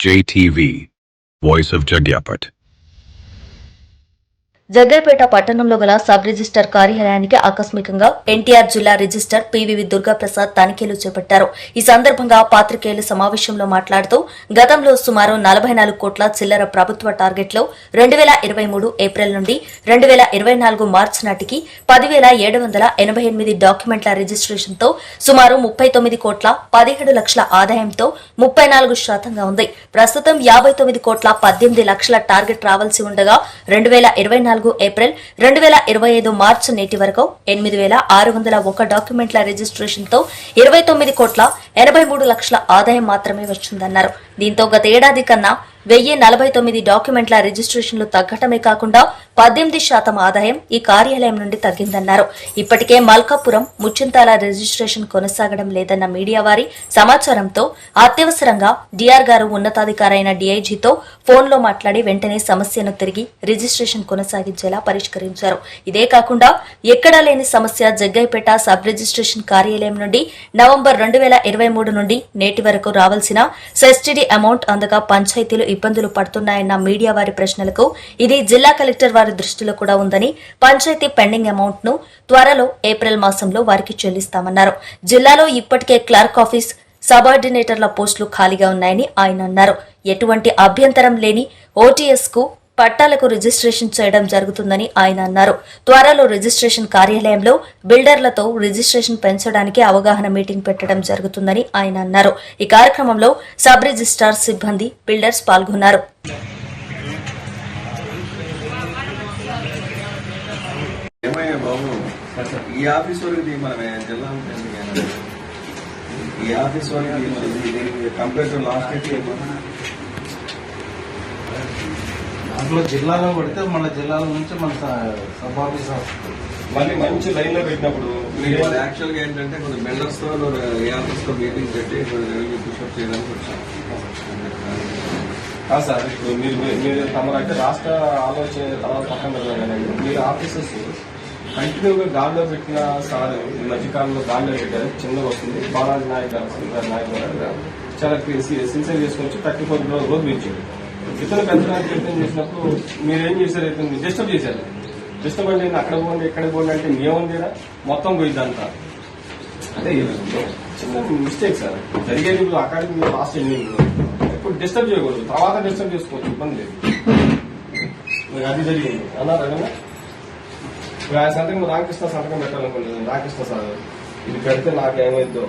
JTV, Voice of Jagyapat. Jaggayyapeta పట్టణంలో గల sub register కార్యాలయానికి ఆకస్మికంగా ఎన్టీఆర్ జిల్లా రిజిస్టర్ పివివి దుర్గాప్రసాద్ తనిఖీలు చేపట్టారు. ఈ సందర్భంగా పాత్రికేయుల సమావేశంలో మాట్లాడుతూ గతంలో సుమారు 44 కోట్ల చిల్లర ప్రభుత్వ టార్గెట్లో 2023 ఏప్రిల్ నుండి 2024 మార్చి నాటికి 10,788 డాక్యుమెంట్ల రిజిస్ట్రేషన్తో సుమారు 39 కోట్ల 17 లక్షల ఆదాయంతో 34% ఉంది. ప్రస్తుతం 59 కోట్ల 18 లక్షల టార్గెట్ రావాల్సి ఉండగా 2024 ఏప్రిల్ 2025 మార్చి నేటి వరకు 8,601 డాక్యుమెంట్ల రిజిస్ట్రేషన్ తో 29 కోట్ల 83 లక్షల ఆదాయం మాత్రమే వచ్చిందన్నారు. దీంతో గత ఏడాది కన్నా 1049 డాక్యుమెంట్ల రిజిస్ట్రేషన్లు తగ్గటమే కాకుండా 18% ఆదాయం ఈ కార్యాలయం నుండి తగ్గిందన్నారు. ఇప్పటికే మల్కాపురం ముచ్చింతాల రిజిస్ట్రేషన్ కొనసాగడం లేదన్న మీడియా వారి సమాచారంతో అత్యవసరంగా డిఆర్ గారు ఉన్నతాధికారైన డీఐజీతో ఫోన్లో మాట్లాడి వెంటనే సమస్యను తిరిగి రిజిస్ట్రేషన్ కొనసాగించేలా పరిష్కరించారు. ఇదే కాకుండా ఎక్కడా లేని సమస్య జగ్గైపేట సబ్ రిజిస్ట్రేషన్ కార్యాలయం నుండి నవంబర్ 2023 నుండి నేటి వరకు రావాల్సిన సబ్సిడీ అమౌంట్ అందగా పంచాయతీలు ఇబ్బందులు పడుతున్నాయన్న మీడియా వారి ప్రశ్నలకు ఇది జిల్లా కలెక్టర్ వారి దృష్టిలో కూడా ఉందని, పంచాయతీ పెండింగ్ అమౌంట్ ను త్వరలో ఏప్రిల్ మాసంలో వారికి చెల్లిస్తామన్నారు. జిల్లాలో ఇప్పటికే క్లర్క్ ఆఫీస్ సబార్డినేటర్ల పోస్టులు ఖాళీగా ఉన్నాయని ఆయన అన్నారు. ఎటువంటి అభ్యంతరం లేని ఓటీఎస్ కు పట్టాలకు రిజిస్ట్రేషన్ చేయడం జరుగుతుందని ఆయన అన్నారు. త్వరలో రిజిస్ట్రేషన్ కార్యాలయంలో బిల్డర్లతో రిజిస్ట్రేషన్ పెంచడానికి అవగాహన మీటింగ్ పెట్టడం జరుగుతుందని ఆయన అన్నారు. ఈ కార్యక్రమంలో సబ్ రిజిస్ట్రార్ సిబ్బంది, బిల్డర్స్ పాల్గొన్నారు. అందులో జిల్లాలో పడితే మన జిల్లాల నుంచి మన సబ్ ఆఫీస్ మళ్ళీ మంచి లైన్ లో పెట్టినప్పుడు యాక్చువల్ గా ఏంటంటే కొంచెం బిల్డర్స్ తో ఏ ఆఫీస్ తో మీటింగ్ పెట్టి రెవెన్యూ పుషప్ చేయడానికి వచ్చాం. సార్ ఇప్పుడు మీరు తమరైతే రాష్ట్ర ఆలోచన తర్వాత పక్కన వెళ్ళాలండి. మీరు ఆఫీసెస్ కంటిన్యూగా గాల్లో పెట్టిన సార్ ఈ మధ్యకాలంలో గాల్లో పెట్టారు. చిన్నగా వస్తుంది. బాలాజీ నాయక్ గారు చాలా సిన్సియర్ చేసుకొచ్చి 34 రోజు పెంచారు. ఇతర పెంచడానికి ప్రయత్నం చేసినప్పుడు మీరేం చేశారు? అయితే డిస్టర్బ్ చేశారు. డిస్టర్బ్ అంటే అక్కడ పోండి ఇక్కడ పోండి అంటే ఏముంది మొత్తం పోయిద్దంతా. అదే చిన్న మిస్టేక్ సార్ జరిగేది. ఇప్పుడు అకాడమీ లాస్ట్ ఎండింగ్ ఇప్పుడు డిస్టర్బ్ చేయకూడదు. తర్వాత డిస్టర్బ్ చేసుకోవచ్చు, ఇబ్బంది లేదు. అది జరిగింది అన్నారు కదా. ఆ సంతకం రామకృష్ణ సంతకం పెట్టాలనుకుంటుంది. రామకృష్ణ సార్ ఇది పెడితే నాకేమైందో